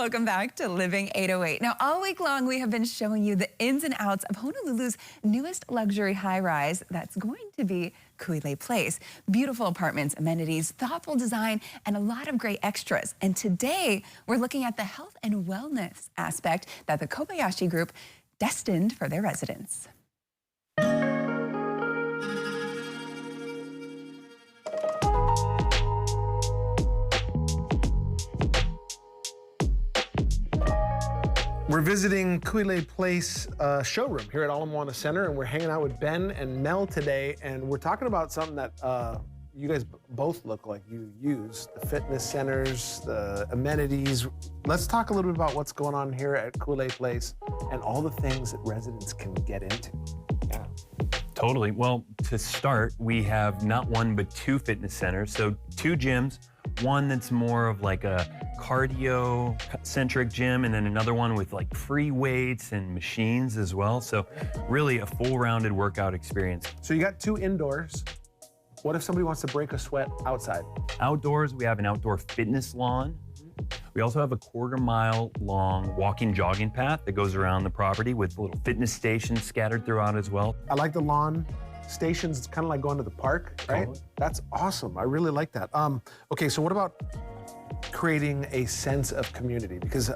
Welcome back to Living 808. Now, all week long, we have been showing you the ins and outs of Honolulu's newest luxury high-rise that's going to be Kuilei Place. Beautiful apartments, amenities, thoughtful design, and a lot of great extras. And today, we're looking at the health and wellness aspect that the Kobayashi Group destined for their residents. We're visiting Kuilei Place showroom here at Ala Moana Center, and we're hanging out with Ben and Mel today, and we're talking about something that you guys both look like you use, the fitness centers, the amenities. Let's talk a little bit about what's going on here at Kuilei Place and all the things that residents can get into. Yeah. Totally. Well, to start, we have not one but two fitness centers, so two gyms. One that's more of like a cardio-centric gym, and then another one with like free weights and machines as well. So really a full-rounded workout experience. So you got two indoors. What if somebody wants to break a sweat outside? Outdoors, we have an outdoor fitness lawn. We also have a quarter-mile long walking jogging path that goes around the property with little fitness stations scattered throughout as well. I like the lawn stations. It's kind of like going to the park, right? Totally. That's awesome. I really like that. Okay, so what about creating a sense of community? Because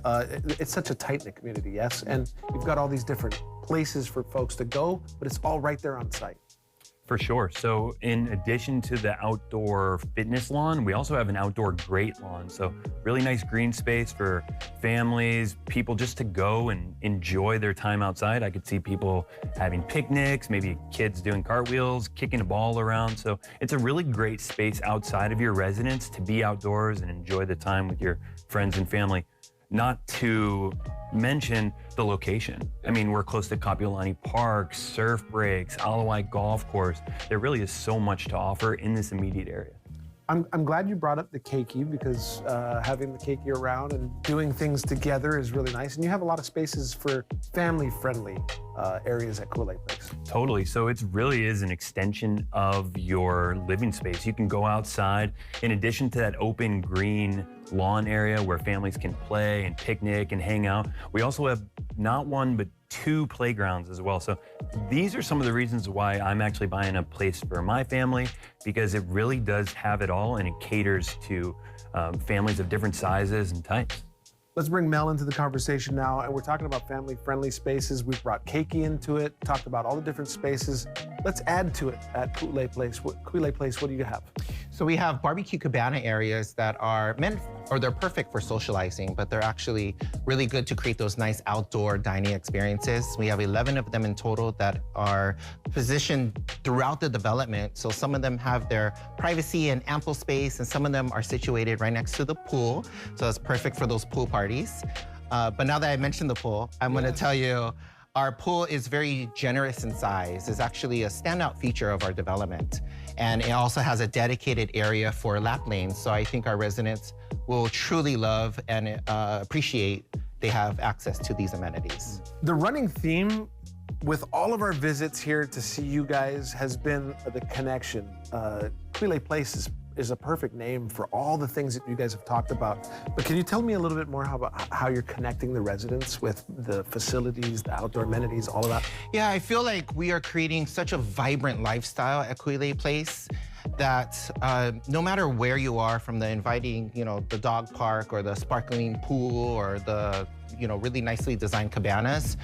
it's such a tight-knit community, yes? And you've got all these different places for folks to go, but it's all right there on site. For sure. So in addition to the outdoor fitness lawn, we also have an outdoor great lawn. So really nice green space for families, people just to go and enjoy their time outside. I could see people having picnics, maybe kids doing cartwheels, kicking a ball around. So it's a really great space outside of your residence to be outdoors and enjoy the time with your friends and family. Not to mention the location. I mean, we're close to Kapiolani Park, surf breaks, Alawai Golf Course. There really is so much to offer in this immediate area. I'm glad you brought up the keiki, because having the keiki around and doing things together is really nice. And you have a lot of spaces for family-friendly areas at Kuilei Place. Totally. So it really is an extension of your living space. You can go outside. In addition to that open green lawn area where families can play and picnic and hang out, we also have not one but two playgrounds as well. So these are some of the reasons why I'm actually buying a place for my family, because it really does have it all and it caters to families of different sizes and types. Let's bring Mel into the conversation now, and we're talking about family-friendly spaces. We've brought keiki into it, talked about all the different spaces. Let's add to it at Kuilei Place. Kuilei Place, what do you have? So we have barbecue cabana areas that are meant, or they're perfect for socializing, but they're actually really good to create those nice outdoor dining experiences. We have 11 of them in total that are positioned throughout the development. So some of them have their privacy and ample space, and some of them are situated right next to the pool. So it's perfect for those pool parties. But now that I mentioned the pool, I'm gonna tell you, our pool is very generous in size. It's actually a standout feature of our development. And it also has a dedicated area for lap lanes. So I think our residents will truly love and appreciate they have access to these amenities. The running theme with all of our visits here to see you guys has been the connection. Kuilei Place is a perfect name for all the things that you guys have talked about. But can you tell me a little bit more about how you're connecting the residents with the facilities, the outdoor amenities, all of that? Yeah, I feel like we are creating such a vibrant lifestyle at Kuilei Place that no matter where you are, from the inviting, the dog park or the sparkling pool or the, really nicely designed cabanas,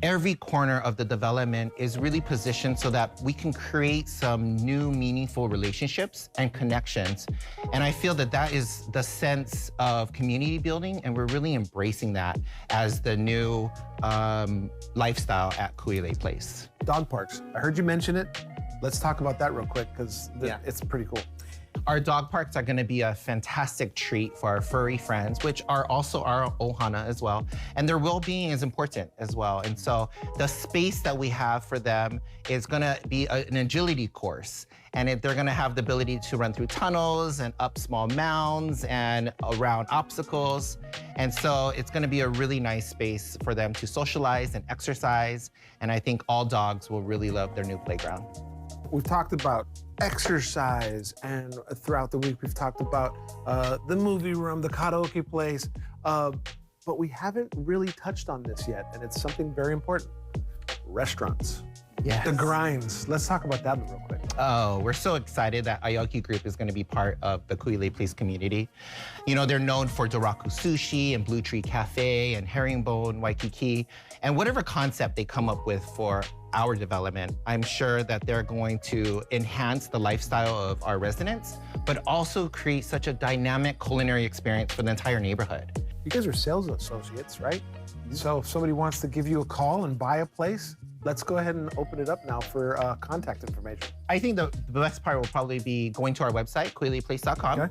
every corner of the development is really positioned so that we can create some new meaningful relationships and connections. And I feel that that is the sense of community building, and we're really embracing that as the new lifestyle at Kuilei Place. Dog parks, I heard you mention it. Let's talk about that real quick, because it's pretty cool. Our dog parks are gonna be a fantastic treat for our furry friends, which are also our ohana as well. And their well-being is important as well. And so the space that we have for them is gonna be an agility course. And they're gonna have the ability to run through tunnels and up small mounds and around obstacles. And so it's gonna be a really nice space for them to socialize and exercise. And I think all dogs will really love their new playground. We've talked about exercise, and throughout the week we've talked about the movie room, the karaoke place. but we haven't really touched on this yet, and it's something very important. Restaurants. Yes. The grinds. Let's talk about that real quick. Oh, we're so excited that Aoki Group is going to be part of the Kuilei Place community. You know, they're known for Doraku Sushi and Blue Tree Cafe and Herringbone, Waikiki, and whatever concept they come up with for our development, I'm sure that they're going to enhance the lifestyle of our residents, but also create such a dynamic culinary experience for the entire neighborhood. You guys are sales associates, right? So if somebody wants to give you a call and buy a place, let's go ahead and open it up now for contact information. I think the best part will probably be going to our website, kuileiplace.com,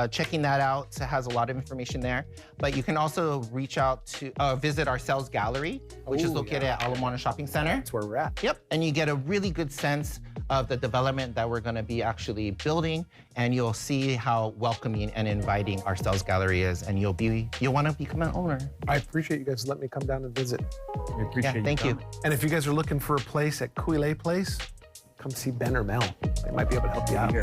checking that out. It has a lot of information there. But you can also reach out to visit our sales gallery, which is located at Ala Moana Shopping Center. That's where we're at. Yep, and you get a really good sense of the development that we're going to be actually building, and you'll see how welcoming and inviting our sales gallery is, and you'll want to become an owner. I appreciate you guys letting me come down and visit. We appreciate Thank you. And if you guys are looking for a place at Kuilei Place, come see Ben or Mel. They might be able to help you out here.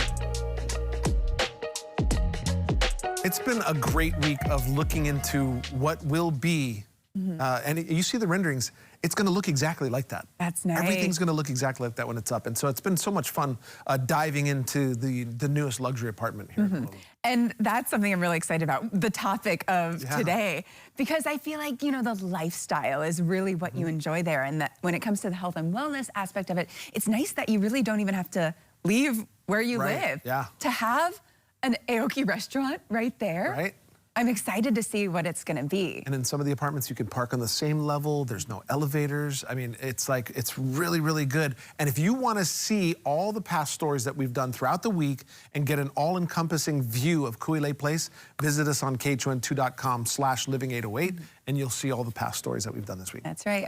It's been a great week of looking into what will be, and you see the renderings, it's gonna look exactly like that. That's nice. Everything's gonna look exactly like that when it's up. And so it's been so much fun diving into the newest luxury apartment here. And that's something I'm really excited about, the topic of today, because I feel like, you know, the lifestyle is really what you enjoy there. And that when it comes to the health and wellness aspect of it, it's nice that you really don't even have to leave where you live. Yeah. To have an Aoki restaurant right there. Right. I'm excited to see what it's gonna be. And in some of the apartments, you can park on the same level. There's no elevators. I mean, it's like, it's really, really good. And if you want to see all the past stories that we've done throughout the week and get an all-encompassing view of Kuilei Place, visit us on KHON2.com/living808, and you'll see all the past stories that we've done this week. That's right.